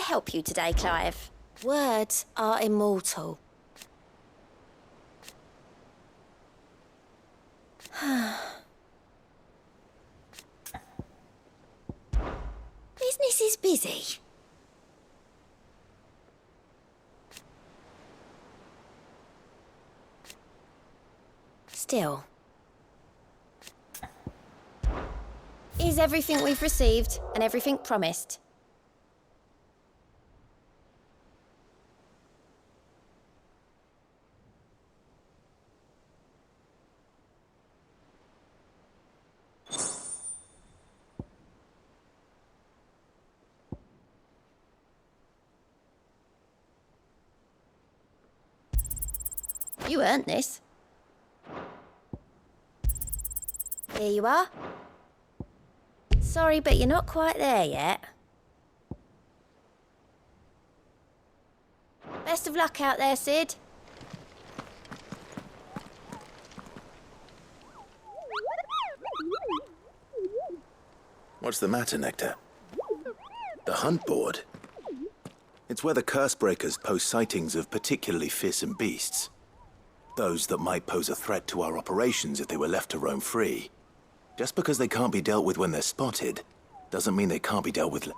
help you today, Clive? Words are immortal. Business is busy. Still. Is everything we've received and everything promised? You earned this. Here you are. Sorry, but you're not quite there yet. Best of luck out there, Sid. What's the matter, Nectar? The hunt board? It's where the curse breakers post sightings of particularly fearsome beasts. Those that might pose a threat to our operations if they were left to roam free. Just because they can't be dealt with when they're spotted, doesn't mean they can't be dealt with.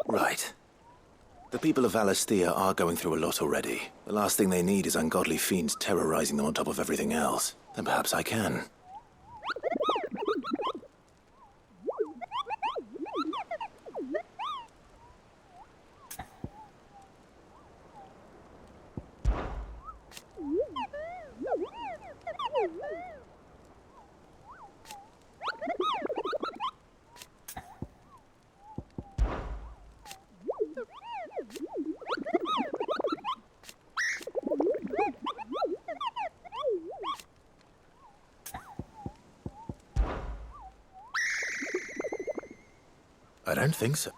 Right. The people of Valisthea are going through a lot already. The last thing they need is ungodly fiends terrorizing them on top of everything else. Then perhaps I can. I don't think so.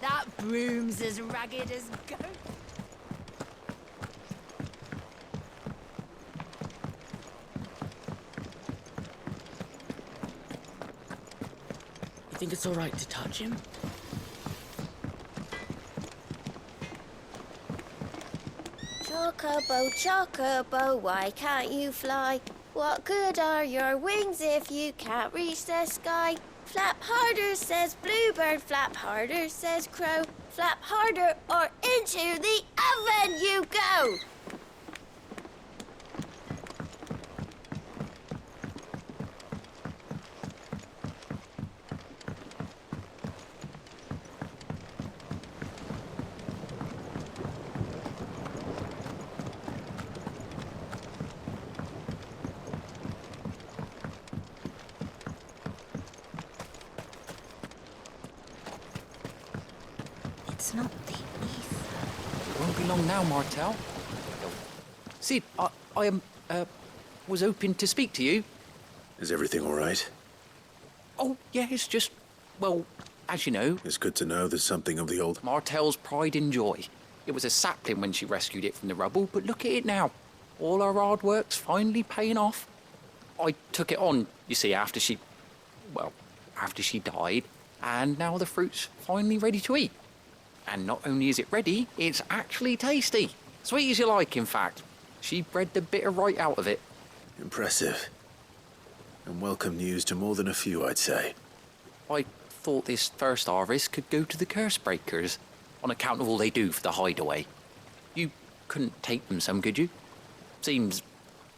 That broom's as ragged as goat. You think it's all right to touch him? Chocobo, chocobo, why can't you fly? What good are your wings if you can't reach the sky? Flap harder, says bluebird, flap harder, says crow. Flap harder or into the oven you go! It's not the ether. It won't be long now, Martel. Sid, I was hoping to speak to you. Is everything all right? Oh, yeah, it's just, well, as you know, It's good to know there's something of the old... Martel's pride and joy. It was a sapling when she rescued it from the rubble, but look at it now. all our hard work's finally paying off. I took it on, you see, after she died, and now the fruit's finally ready to eat. And not only is it ready, it's actually tasty. Sweet as you like, in fact. She bred the bitter right out of it. Impressive. And welcome news to more than a few, I'd say. I thought this first harvest could go to the curse breakers, on account of all they do for the hideaway. You couldn't take them some, could you? Seems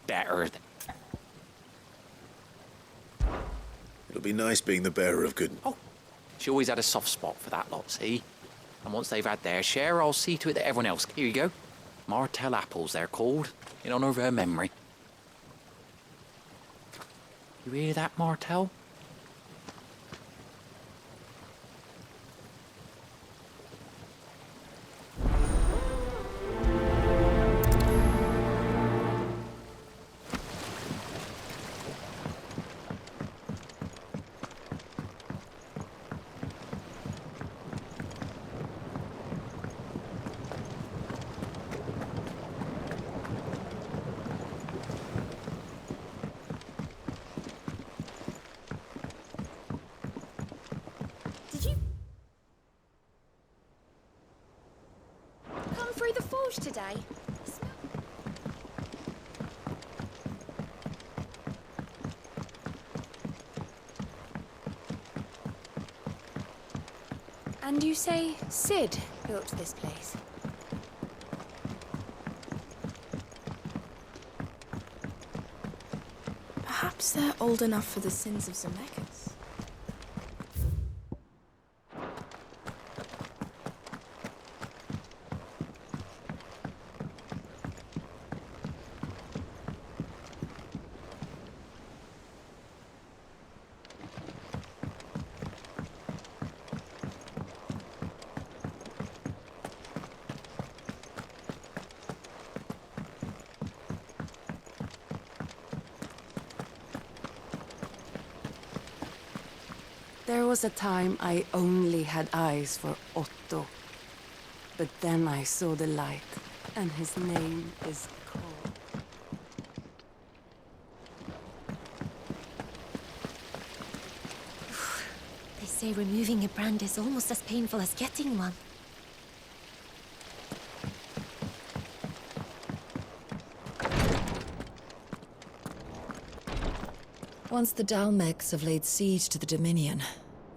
better. It'll be nice being the bearer of good... Oh, she always had a soft spot for that lot, see? And once they've had their share, I'll see to it that everyone else... Here you go. Martell apples, they're called, in honour of her memory. You hear that, Martell? Did you come through the forge today? And you say Sid built this place? Perhaps they're old enough for the sins of Zemeckis. There was a time I only had eyes for Otto. But then I saw the light, and his name is Cole. They say removing a brand is almost as painful as getting one. Once the Dalmecs have laid siege to the Dominion,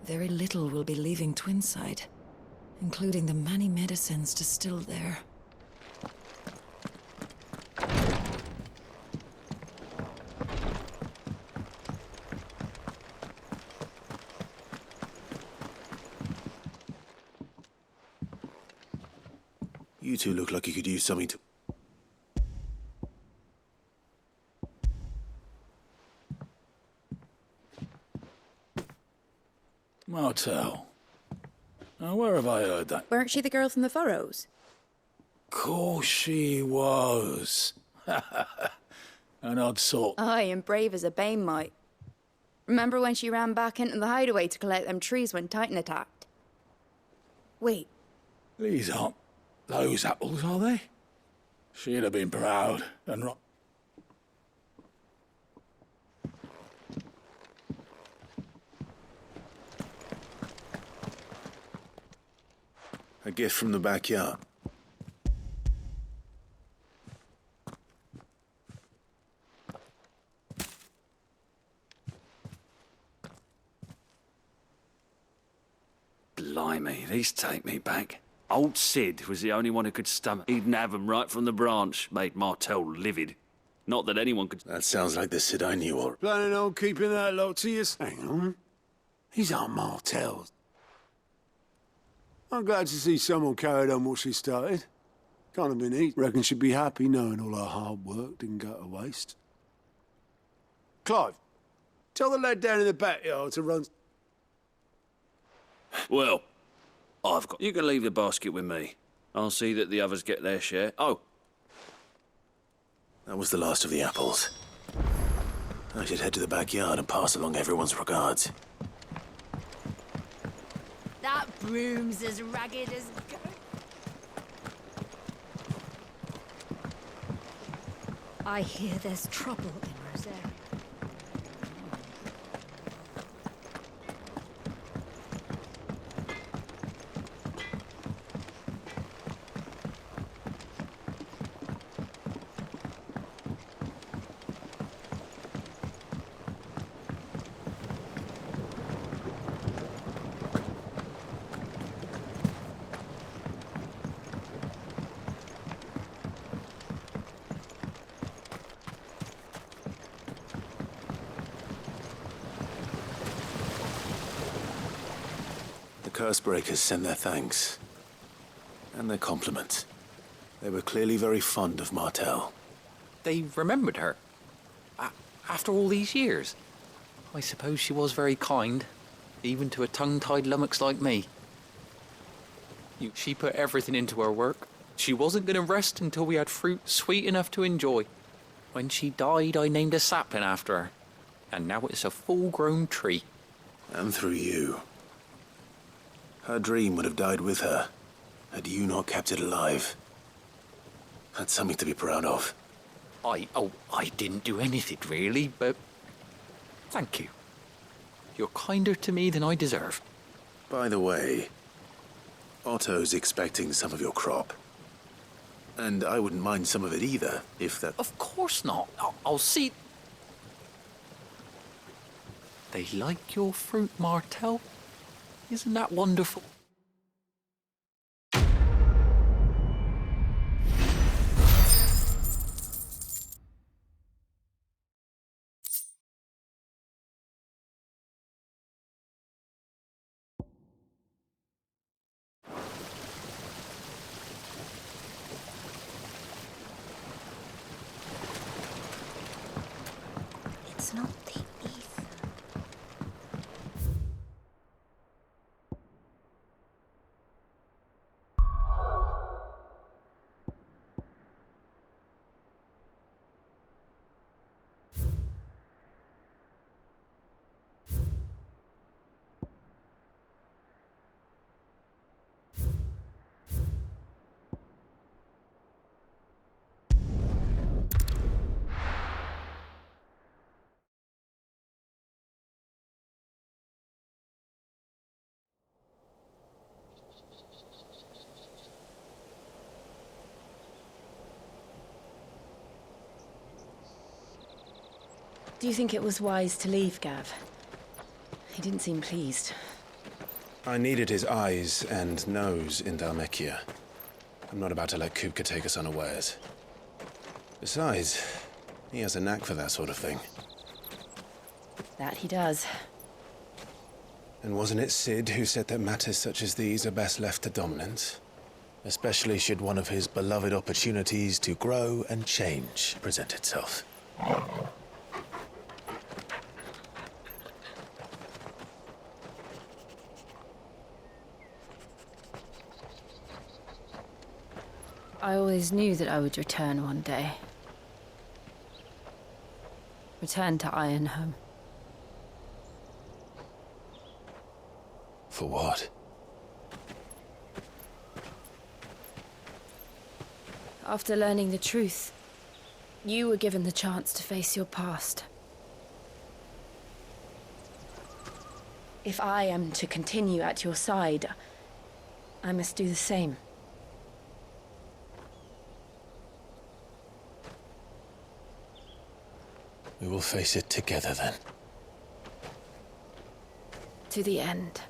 very little will be leaving Twinside, including the many medicines distilled there. You two look like you could use something to... Martell. Now, where have I heard that? Weren't she the girl from the Furrows? Course she was. An odd sort. Aye, and brave as a bane might. Remember when she ran back into the hideaway to collect them trees when Titan attacked? Wait, These aren't those apples, are they? She'd have been proud and A gift from the backyard. Blimey, these take me back. Old Sid was the only one who could stomach. He'd have 'em right from the branch, made Martell livid. Not that anyone could... That sounds like the Sid I knew, or... Planning on keeping that lot to you? Hang on. These aren't Martells. I'm glad to see someone carried on what she started. Can't have been easy. Reckon she'd be happy knowing all her hard work didn't go to waste. Clive, tell the lad down in the backyard to run... Well, I've got... You can leave the basket with me. I'll see that the others get their share. Oh. That was the last of the apples. I should head to the backyard and pass along everyone's regards. That broom's as ragged as go. I hear there's trouble in Rosaria. The Cursebreakers sent their thanks. And their compliments. They were clearly very fond of Martell. They remembered her. After all these years. I suppose she was very kind, even to a tongue-tied lummox like me. She put everything into her work. She wasn't going to rest until we had fruit sweet enough to enjoy. When she died, I named a sapling after her. And now it's a full-grown tree. And through you. Her dream would have died with her, had you not kept it alive. That's something to be proud of. I didn't do anything really, but thank you. You're kinder to me than I deserve. By the way, Otto's expecting some of your crop. And I wouldn't mind some of it either, if that... Of course not. I'll see... They like your fruit, Martell. Isn't that wonderful? It's not the ether. Do you think it was wise to leave, Gav? He didn't seem pleased. I needed his eyes and nose in Dhalmekia. I'm not about to let Kupka take us unawares. Besides, he has a knack for that sort of thing. That he does. And wasn't it Sid who said that matters such as these are best left to dominance? Especially should one of his beloved opportunities to grow and change present itself. I always knew that I would return one day. Return to Ironhome. For what? After learning the truth, you were given the chance to face your past. If I am to continue at your side, I must do the same. We will face it together then. To the end.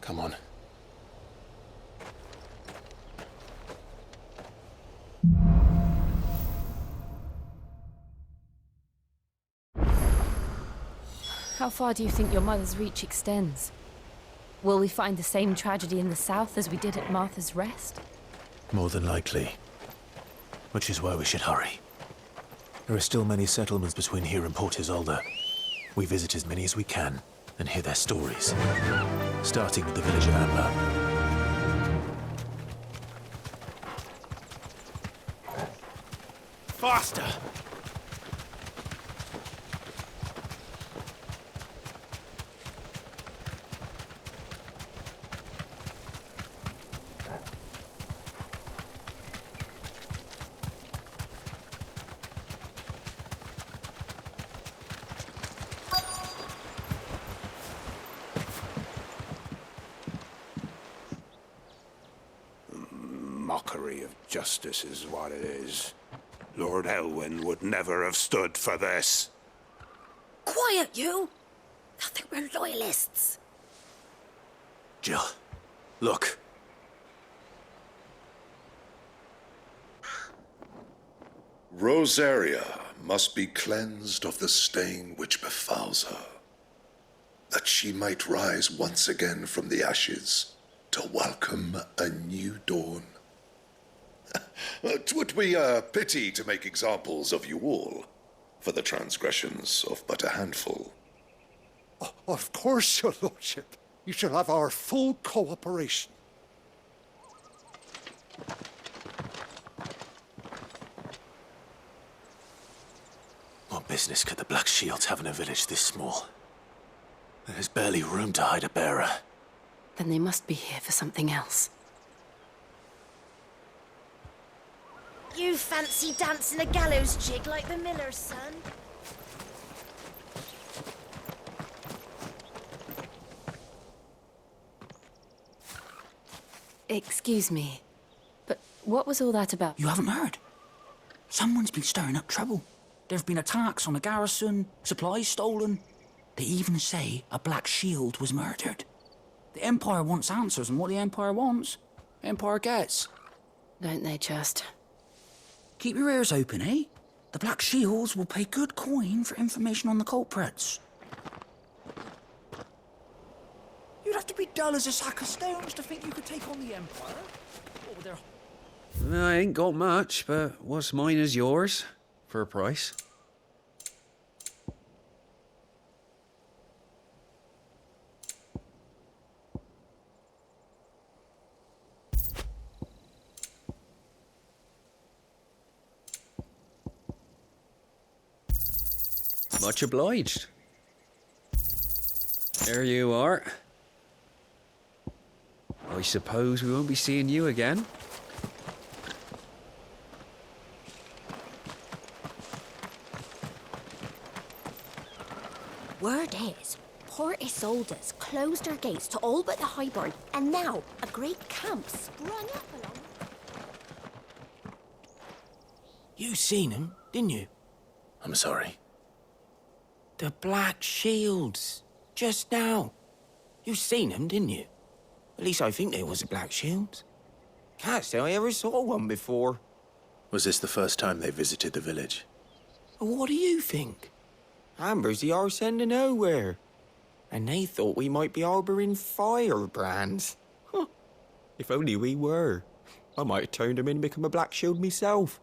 Come on. How far do you think your mother's reach extends? Will we find the same tragedy in the south as we did at Martha's Rest? More than likely. Which is why we should hurry. There are still many settlements between here and Port Isolde. We visit as many as we can and hear their stories. Starting with the village of Amber. Faster! mockery of justice is what it is. Lord Elwyn would never have stood for this. Quiet, you! I think we're loyalists. Jill, look. Rosaria must be cleansed of the stain which befouls her, that she might rise once again from the ashes to welcome a new dawn. 'Twould be a pity to make examples of you all for the transgressions of but a handful. Of course, your lordship. You shall have our full cooperation. What business could the Black Shields have in a village this small? There's barely room to hide a bearer. Then they must be here for something else. You fancy dancing a gallows jig like the miller's son? Excuse me, but what was all that about? You haven't heard? Someone's been stirring up trouble. There've been attacks on the garrison, supplies stolen. They even say a Black Shield was murdered. The Empire wants answers, and what the Empire wants, the Empire gets. Don't they just? Keep your ears open, eh? The Black Shields will pay good coin for information on the culprits. You'd have to be dull as a sack of stones to think you could take on the Empire. What with their... I ain't got much, but what's mine is yours, for a price. Much obliged. There you are. I suppose we won't be seeing you again. Word is, Port Isolde's closed her gates to all but the Highborn, and now a great camp sprung up along. You seen him, didn't you? I'm sorry. The Black Shields. Just now. You seen them, didn't you? At least I think there was a Black Shields. Can't say I ever saw one before. Was this the first time they visited the village? What do you think? Amber's the arse end of nowhere. And they thought we might be harbouring firebrands. Huh. If only we were. I might have turned them in and become a Black Shield myself.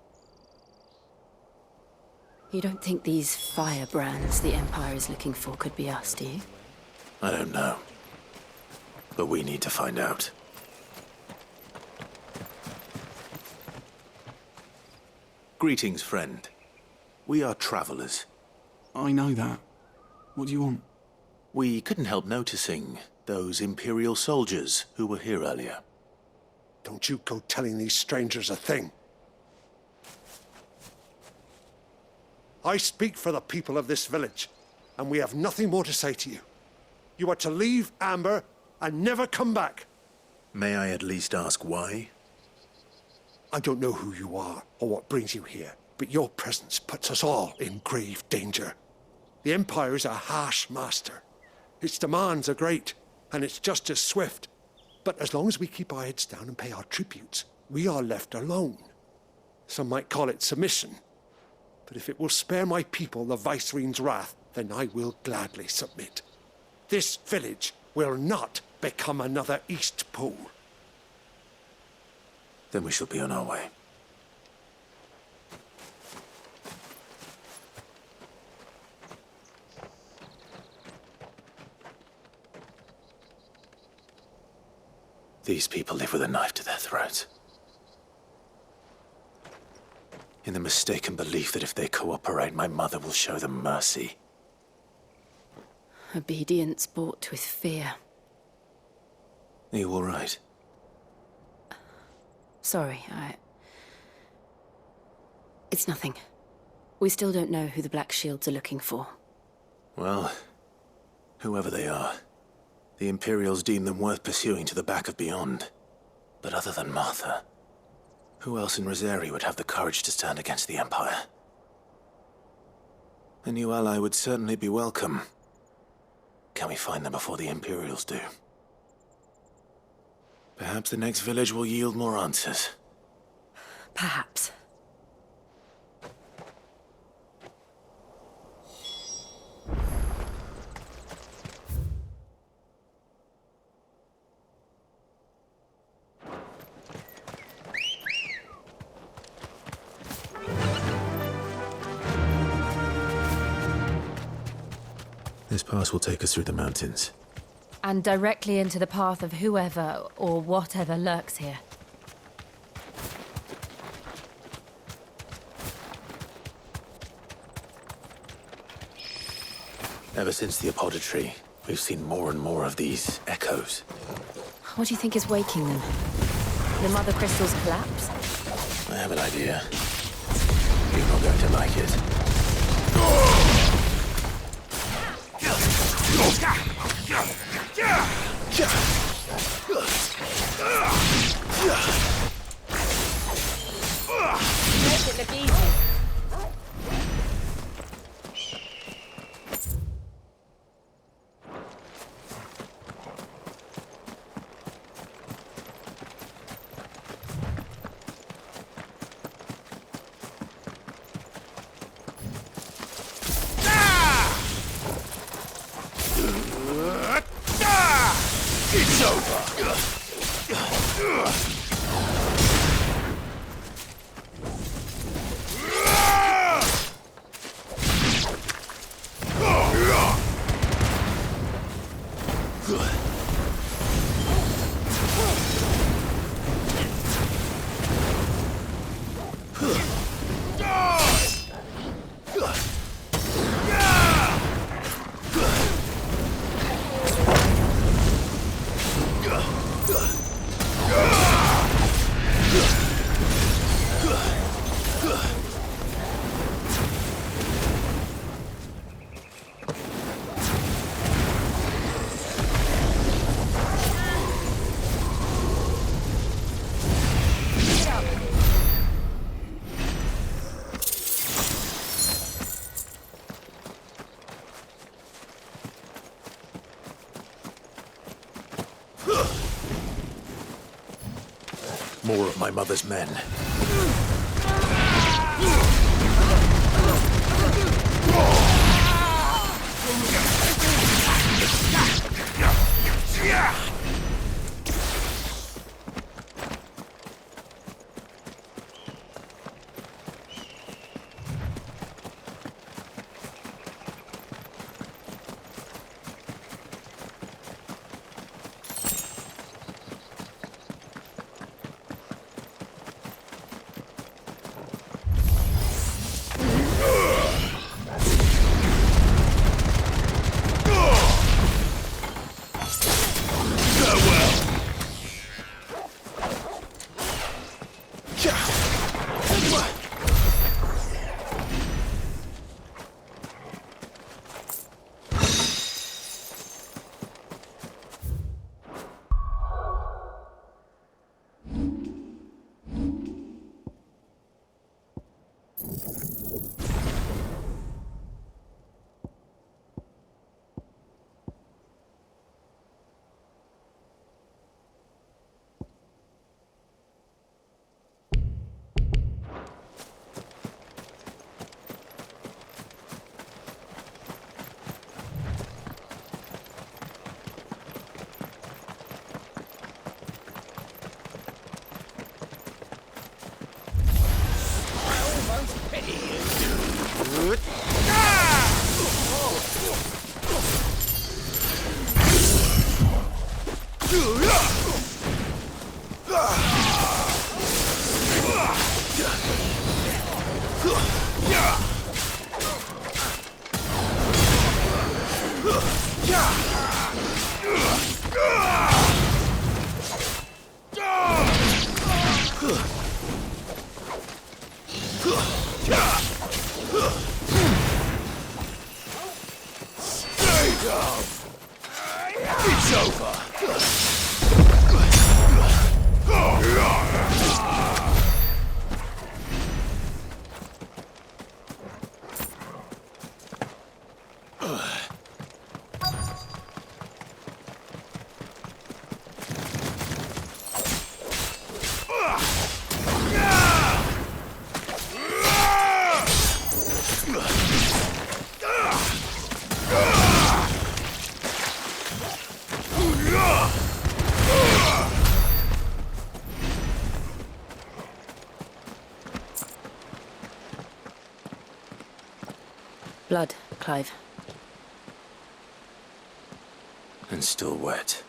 You don't think these firebrands the Empire is looking for could be us, do you? I don't know. But we need to find out. Greetings, friend. We are travelers. I know that. What do you want? We couldn't help noticing those Imperial soldiers who were here earlier. Don't you go telling these strangers a thing. I speak for the people of this village, and we have nothing more to say to you. You are to leave Amber and never come back. May I at least ask why? I don't know who you are or what brings you here, but your presence puts us all in grave danger. The Empire is a harsh master. Its demands are great, and its justice swift. But as long as we keep our heads down and pay our tributes, we are left alone. Some might call it submission. But if it will spare my people the Viceroy's wrath, then I will gladly submit. This village will not become another Eastpool. Then we shall be on our way. These people live with a knife to their throats. In the mistaken belief that if they cooperate, my mother will show them mercy. Obedience bought with fear. Are you all right? Sorry, It's nothing. We still don't know who the Black Shields are looking for. Well, whoever they are, the Imperials deem them worth pursuing to the back of beyond. But other than Martha, Who else in Rosari would have the courage to stand against the Empire? A new ally would certainly be welcome. Can we find them before the Imperials do? Perhaps the next village will yield more answers. Perhaps. This pass will take us through the mountains. And directly into the path of whoever or whatever lurks here. Ever since the apothecary, we've seen more and more of these echoes. What do you think is waking them? The Mother Crystal's collapse? I have an idea. You're not going to like it. Make it look easy. It's over! More of my mother's men. It's over! Blood, Clive. And still wet.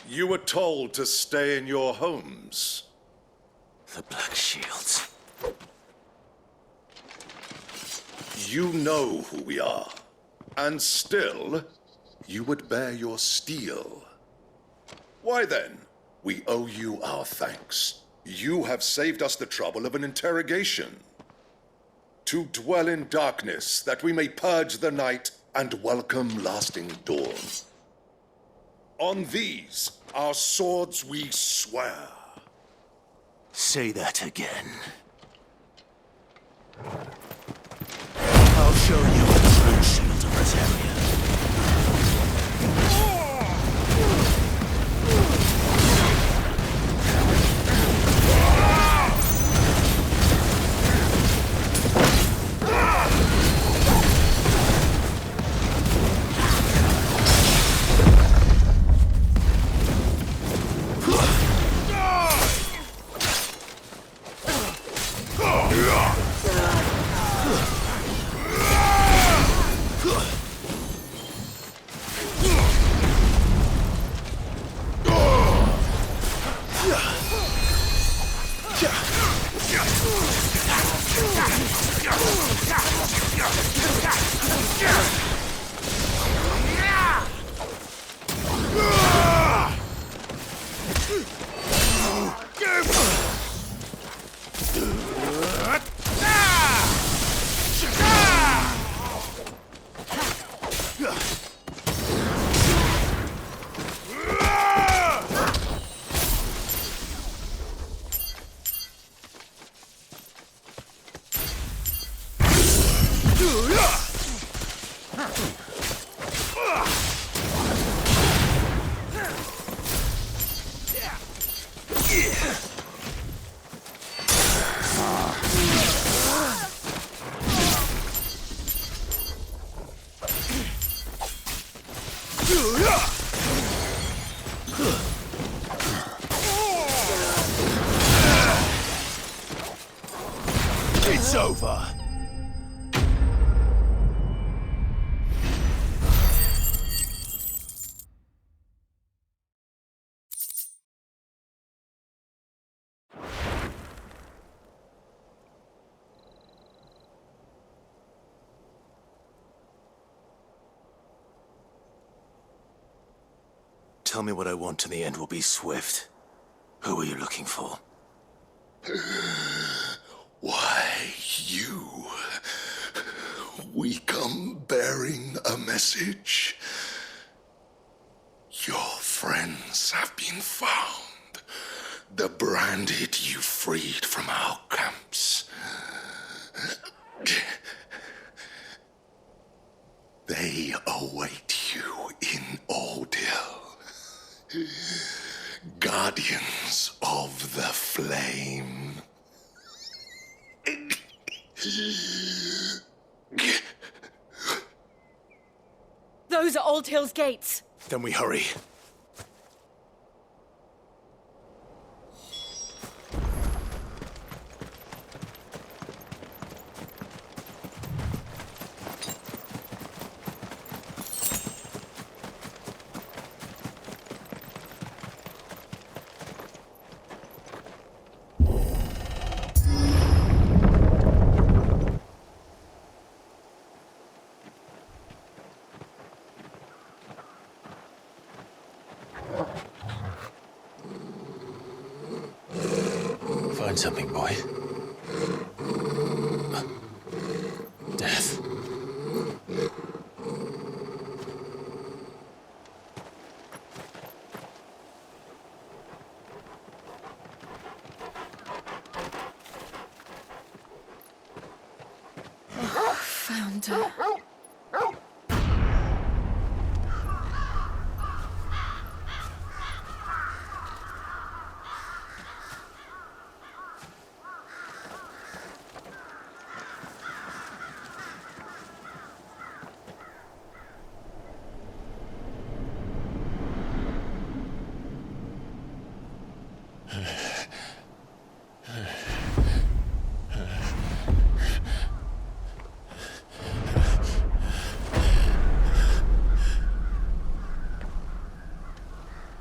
You were told to stay in your homes. The Black Shields. You know who we are. And still, you would bear your steel. Why then, we owe you our thanks. You have saved us the trouble of an interrogation. To dwell in darkness, that we may purge the night and welcome lasting dawn. On these, our swords we swear. Say that again. I'll show you a true shield of Britannia. It's over. Tell me what I want and the end will be swift. Who are you looking for? Why, you. We come bearing a message. Your friends have been found. The branded you freed from our camps. They await you in Odil. Guardians of the Flame. Those are Old Hill's gates. Then we hurry. Find something, boy. Death. Found her.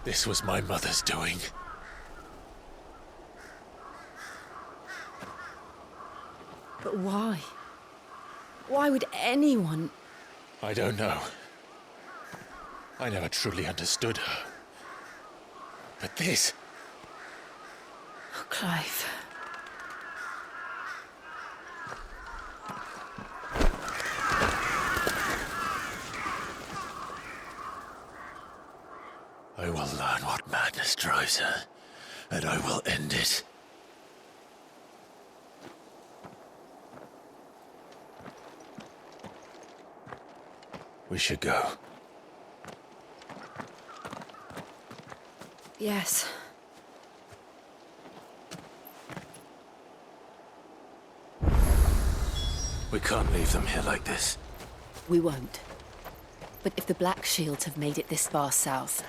This was my mother's doing. But why? Why would anyone... I don't know. I never truly understood her. But this... Oh, Clive. I will learn what madness drives her, and I will end it. We should go. Yes. We can't leave them here like this. We won't. But if the Black Shields have made it this far south,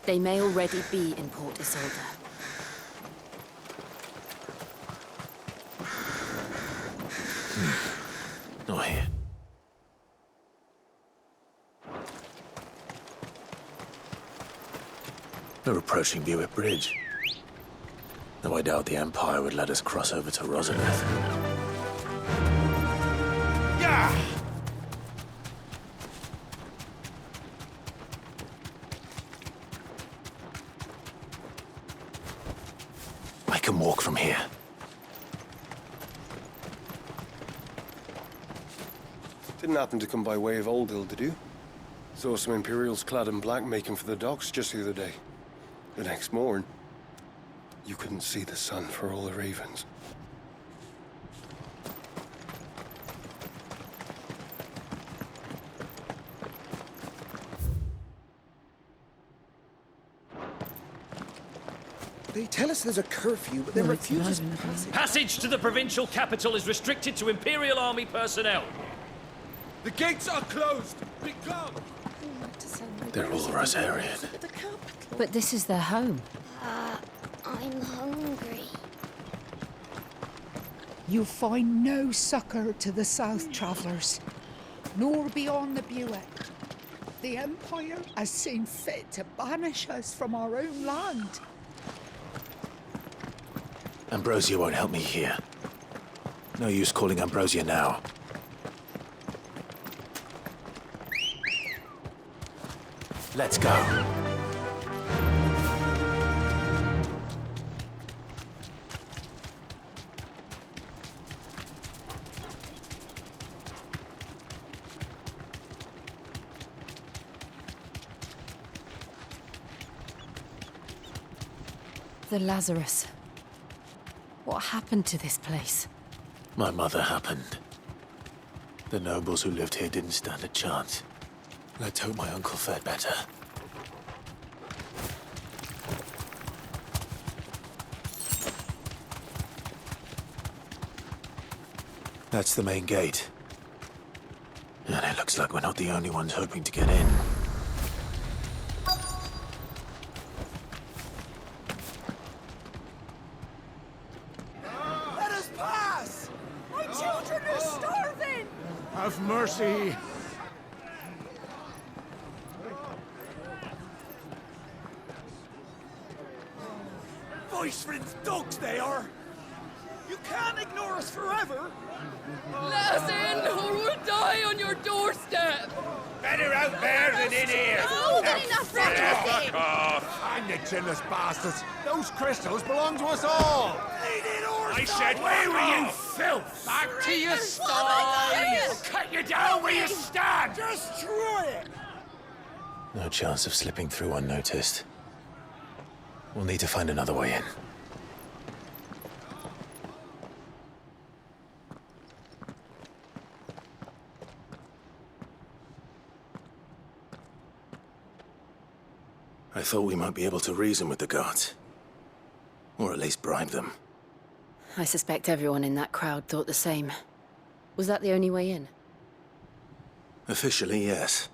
they may already be in Port Isolde. Not here. We're approaching Buick Bridge. Though I doubt the Empire would let us cross over to Rosalith. Yeah! I can walk from here. Didn't happen to come by way of Oldhill, did you? Saw some Imperials clad in black making for the docks just the other day. The next morn, you couldn't see the sun for all the ravens. They tell us there's a curfew, but they refuse us passage. Passage to the provincial capital is restricted to Imperial Army personnel. The gates are closed! Be gone! They're all Rosarian. But this is their home. I'm hungry. You find no succor to the south travellers, nor beyond the Buick. The Empire has seen fit to banish us from our own land. Ambrosia won't help me here. No use calling Ambrosia now. Let's go. The Lazarus. What happened to this place? My mother happened. The nobles who lived here didn't stand a chance. Let's hope my uncle fared better. That's the main gate. And it looks like we're not the only ones hoping to get in. Let us pass! My children are starving! Have mercy! Voice-friends dogs they are! You can't ignore us forever! Let us in, or we'll die on your doorstep! Better out there than in here! More than enough reckless! Fuck off! Hang the chinless bastards! Those crystals belong to us all! I said, away with you, filth! Back to your sties! We'll cut you down where you stand! Destroy it! No chance of slipping through unnoticed. We'll need to find another way in. I thought we might be able to reason with the guards. Or at least bribe them. I suspect everyone in that crowd thought the same. Was that the only way in? Officially, yes.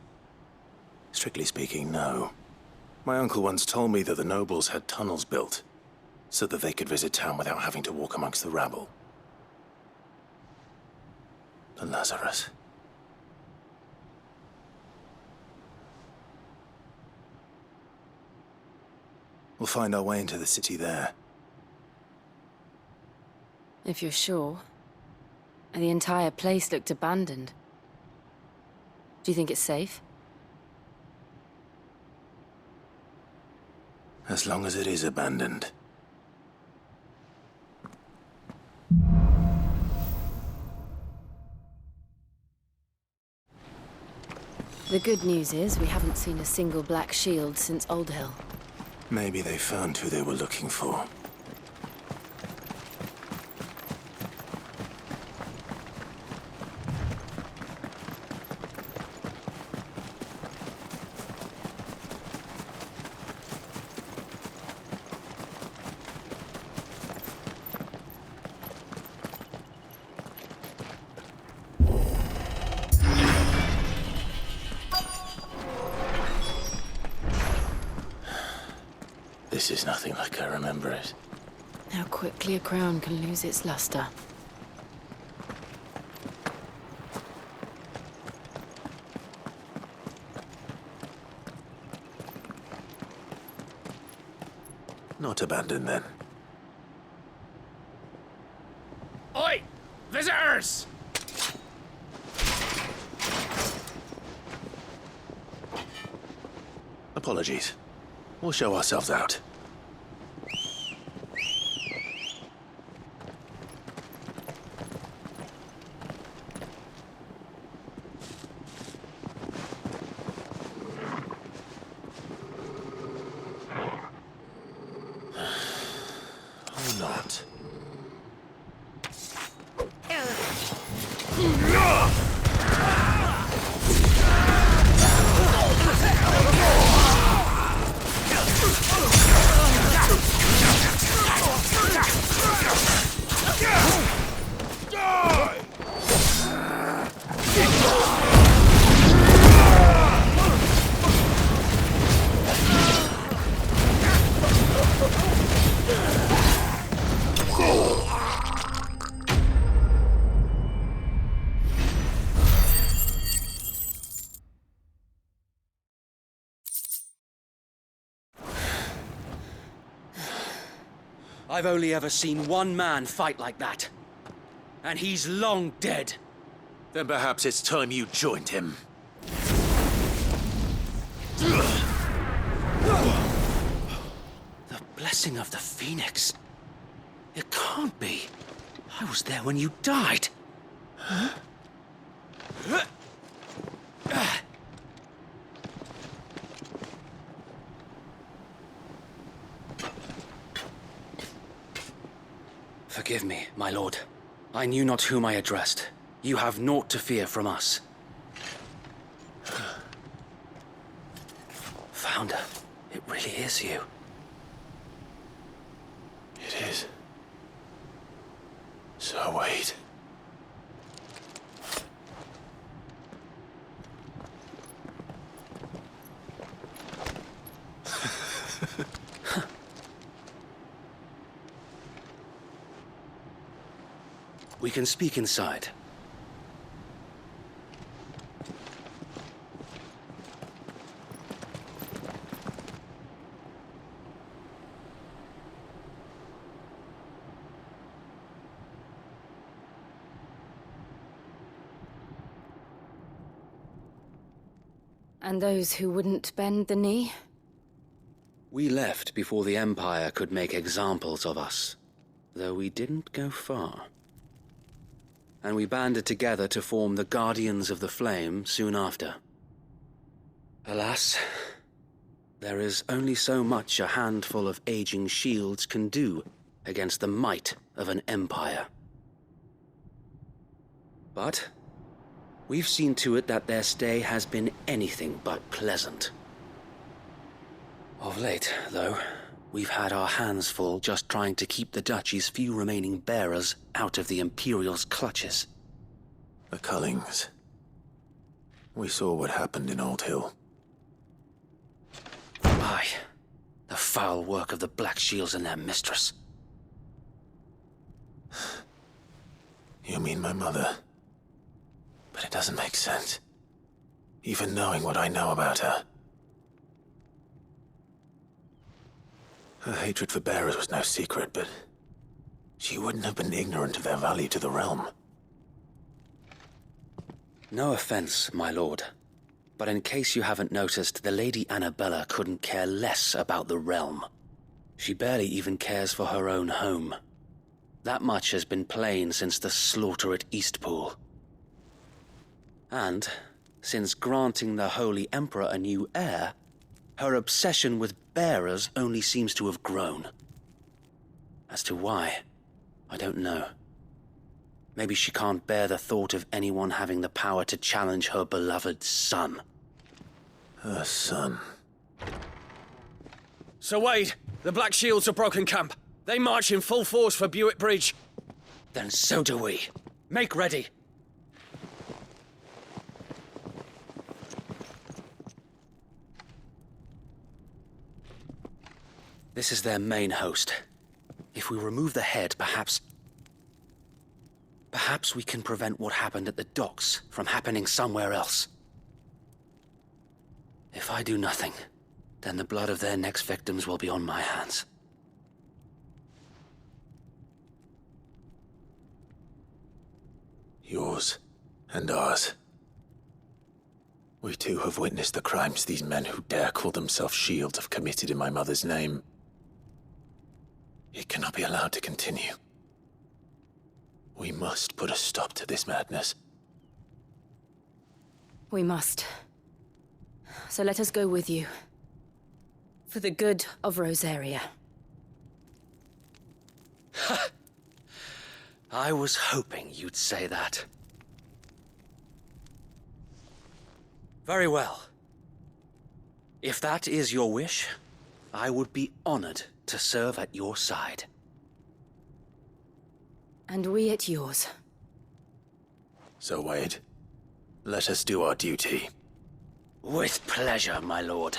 Strictly speaking, no. My uncle once told me that the nobles had tunnels built. so that they could visit town without having to walk amongst the rabble. The Lazarus. We'll find our way into the city there. If you're sure. The entire place looked abandoned. Do you think it's safe? As long as it is abandoned. The good news is we haven't seen a single black shield since Old Hill. Maybe they found who they were looking for. This is nothing like I remember it. How quickly a crown can lose its luster. Not abandoned then. Oi! Visitors! Apologies. We'll show ourselves out. Or not. I've only ever seen one man fight like that. And he's long dead. Then perhaps it's time you joined him. The blessing of the Phoenix. It can't be. I was there when you died. Huh? Forgive me, my lord. I knew not whom I addressed. You have naught to fear from us. Founder, it really is you. It is. So wait. We can speak inside. And those who wouldn't bend the knee? We left before the Empire could make examples of us, though we didn't go far. And we banded together to form the Guardians of the Flame soon after. Alas, there is only so much a handful of aging shields can do against the might of an empire. But we've seen to it that their stay has been anything but pleasant. Of late, though, we've had our hands full just trying to keep the Duchy's few remaining bearers out of the Imperial's clutches. The Cullings. We saw what happened in Old Hill. Aye. The foul work of the Black Shields and their mistress. You mean my mother? But it doesn't make sense. Even knowing what I know about her. Her hatred for bearers was no secret, but she wouldn't have been ignorant of their value to the realm. No offense, my lord. But in case you haven't noticed, the Lady Annabella couldn't care less about the realm. She barely even cares for her own home. That much has been plain since the slaughter at Eastpool. And, since granting the Holy Emperor a new heir, her obsession with bearers only seems to have grown. As to why, I don't know. Maybe she can't bear the thought of anyone having the power to challenge her beloved son. Her son. Sir Wade, the Black Shields have broken camp. They march in full force for Buick Bridge. Then so do we. Make ready. This is their main host. If we remove the head, perhaps we can prevent what happened at the docks from happening somewhere else. If I do nothing, then the blood of their next victims will be on my hands. Yours and ours. We too have witnessed the crimes these men who dare call themselves shields have committed in my mother's name. It cannot be allowed to continue. We must put a stop to this madness. We must. So let us go with you. For the good of Rosaria. I was hoping you'd say that. Very well. If that is your wish, I would be honored to serve at your side. And we at yours. So, Wade, let us do our duty. With pleasure, my lord.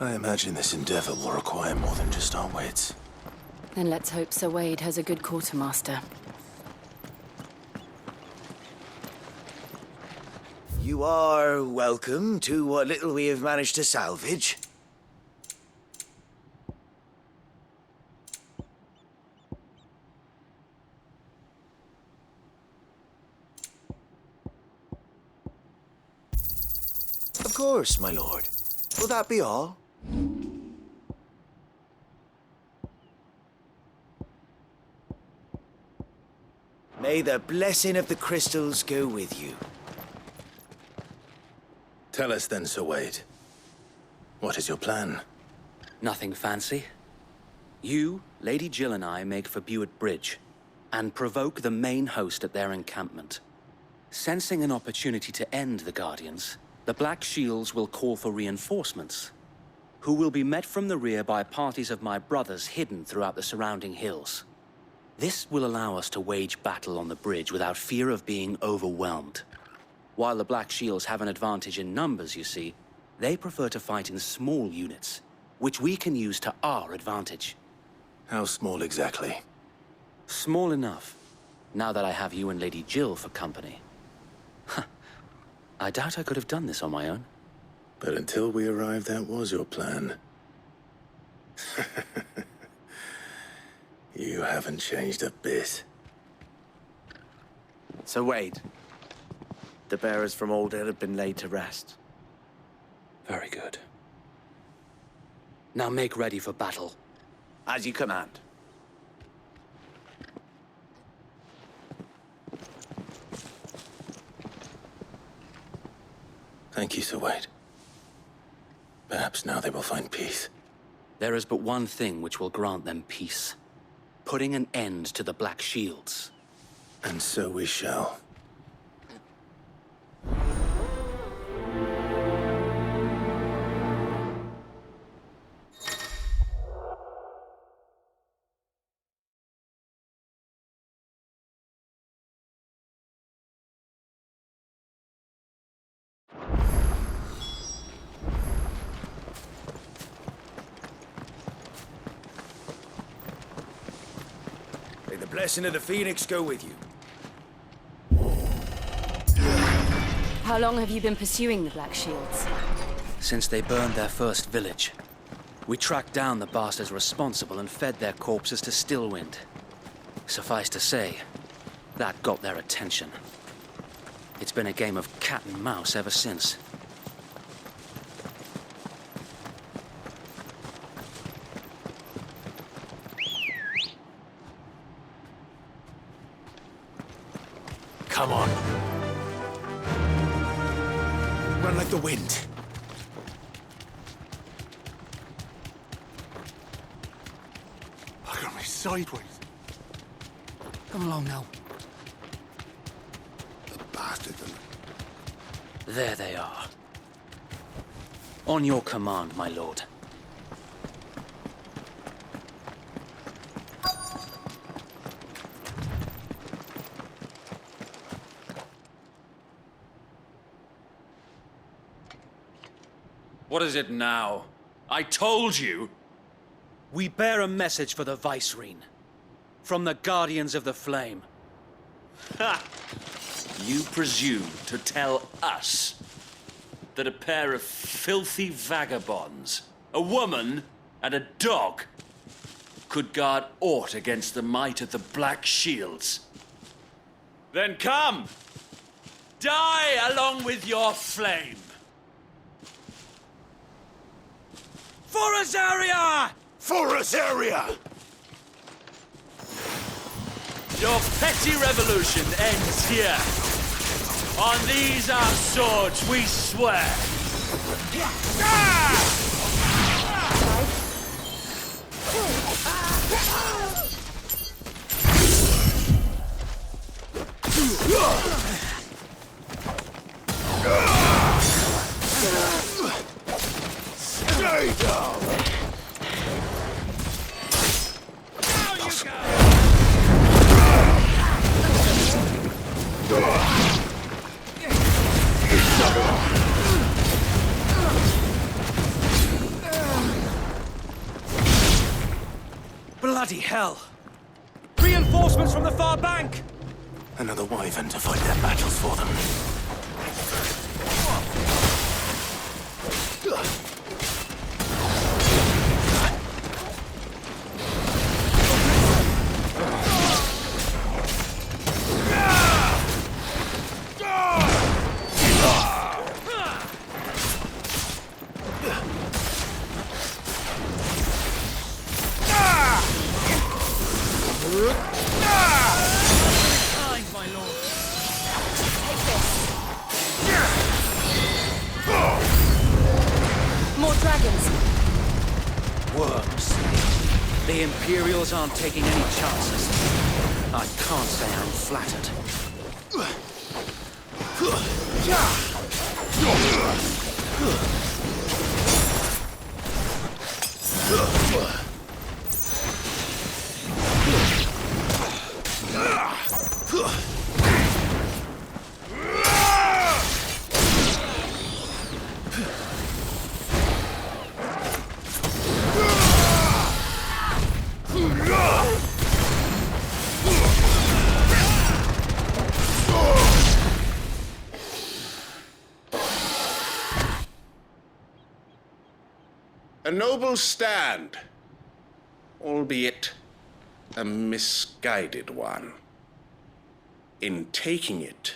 I imagine this endeavor will require more than just our wits. Then let's hope Sir Wade has a good quartermaster. You are welcome to what little we have managed to salvage. Of course, my lord. Will that be all? May the blessing of the crystals go with you. Tell us then, Sir Wade. What is your plan? Nothing fancy. You, Lady Jill and I make for Buick Bridge, and provoke the main host at their encampment. Sensing an opportunity to end the Guardians, the Black Shields will call for reinforcements, who will be met from the rear by parties of my brothers hidden throughout the surrounding hills. This will allow us to wage battle on the bridge without fear of being overwhelmed. While the Black Shields have an advantage in numbers, you see, they prefer to fight in small units, which we can use to our advantage. How small exactly? Small enough, now that I have you and Lady Jill for company. I doubt I could have done this on my own. But until we arrived, that was your plan. You haven't changed a bit. So Wade, the bearers from Old Hill have been laid to rest. Very good. Now make ready for battle. As you command. Thank you, Sir Wade. Perhaps now they will find peace. There is but one thing which will grant them peace. Putting an end to the Black Shields. And so we shall. blessing of the Phoenix go with you. How long have you been pursuing the Black Shields? Since they burned their first village. We tracked down the bastards responsible and fed their corpses to Stillwind. Suffice to say, that got their attention. It's been a game of cat and mouse ever since. Come on. Run like the wind. Look at me sideways. Come along now. The bastard. There they are. On your command, my lord. What is it now? I told you! We bear a message for the Vicereine. From the Guardians of the Flame. Ha! You presume to tell us that a pair of filthy vagabonds, a woman and a dog, could guard aught against the might of the Black Shields? Then come! Die along with your flame! For Azaria! For Azaria! Your petty revolution ends here. On these our swords we swear. Stay down! Down you go! Bloody hell! Reinforcements from the far bank! Another wyvern to fight their battles for them. More dragons! Worms. The Imperials aren't taking any chances. I can't say I'm flattered. A noble stand, albeit a misguided one. In taking it,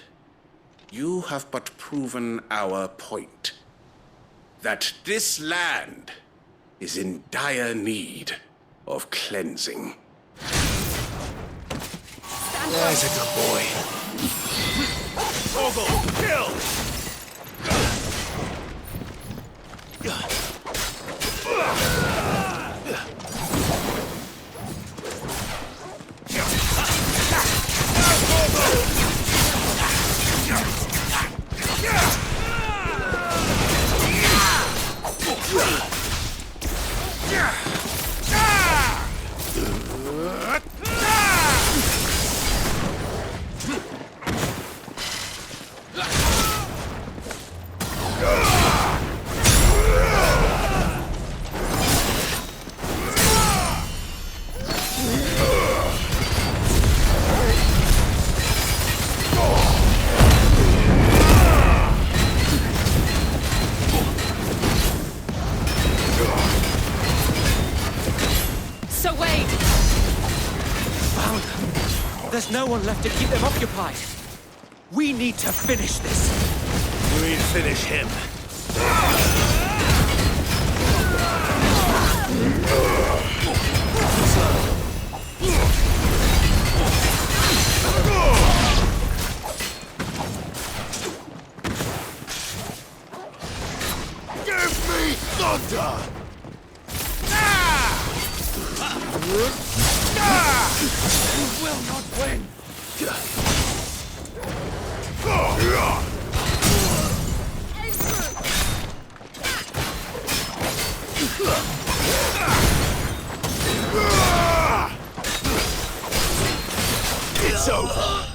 you have but proven our point, that this land is in dire need of cleansing. There's a good boy. Ogle, kill! no one left to keep them occupied. We need to finish this. You mean finish him? Give me thunder! You will not win! It's over.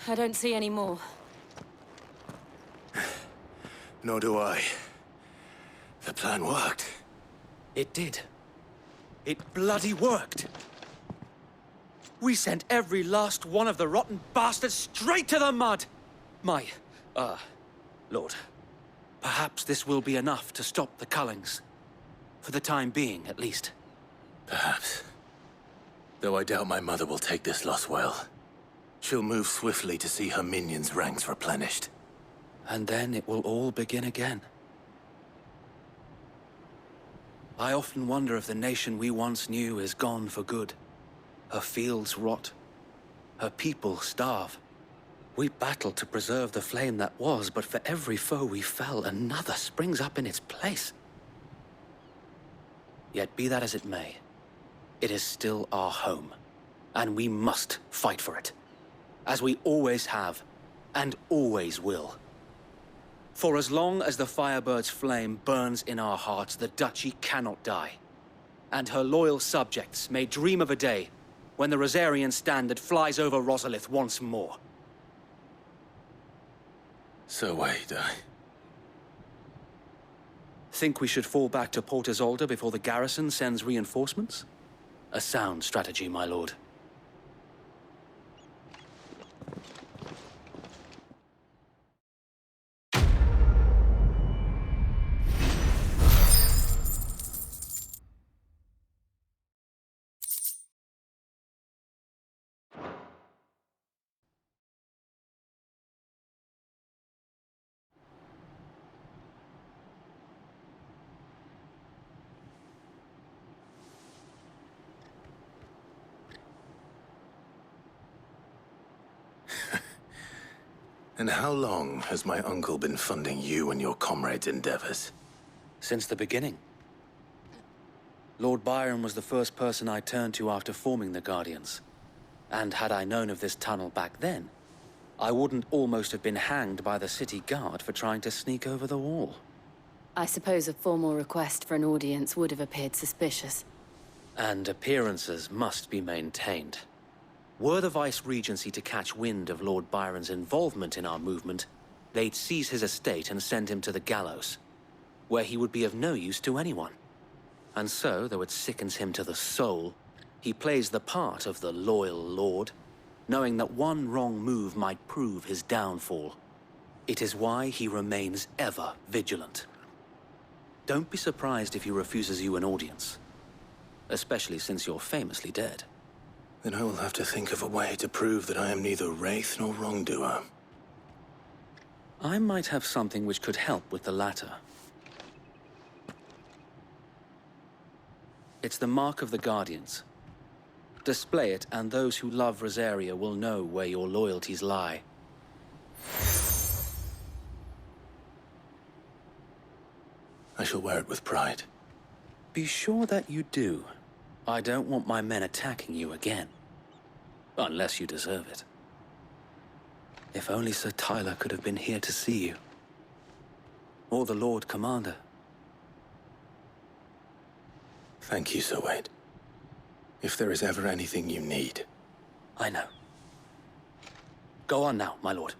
I don't see any more. Nor do I. The plan worked. It did. It bloody worked. We sent every last one of the rotten bastards straight to the mud! Lord, perhaps this will be enough to stop the Cullings. For the time being, at least. Perhaps. Though I doubt my mother will take this loss well. She'll move swiftly to see her minions' ranks replenished. And then it will all begin again. I often wonder if the nation we once knew is gone for good. Her fields rot. Her people starve. We battled to preserve the flame that was, but for every foe we fell, another springs up in its place. Yet be that as it may, it is still our home, and we must fight for it. As we always have, and always will. For as long as the Firebird's flame burns in our hearts, the Duchy cannot die. And her loyal subjects may dream of a day when the Rosarian standard flies over Rosalith once more. So wait, Think we should fall back to Port Isolde before the garrison sends reinforcements? A sound strategy, my lord. And how long has my uncle been funding you and your comrades' endeavors? Since the beginning. Lord Byron was the first person I turned to after forming the Guardians. And had I known of this tunnel back then, I wouldn't almost have been hanged by the city guard for trying to sneak over the wall. I suppose a formal request for an audience would have appeared suspicious. And appearances must be maintained. Were the Vice-Regency to catch wind of Lord Byron's involvement in our movement, they'd seize his estate and send him to the gallows, where he would be of no use to anyone. And so, though it sickens him to the soul, he plays the part of the loyal lord, knowing that one wrong move might prove his downfall. It is why he remains ever vigilant. Don't be surprised if he refuses you an audience, especially since you're famously dead. Then I will have to think of a way to prove that I am neither wraith nor wrongdoer. I might have something which could help with the latter. It's the mark of the Guardians. Display it, and those who love Rosaria will know where your loyalties lie. I shall wear it with pride. Be sure that you do. I don't want my men attacking you again. Unless you deserve it. If only Sir Tyler could have been here to see you. Or the Lord Commander. Thank you, Sir Wade. If there is ever anything you need. I know. Go on now, my lord.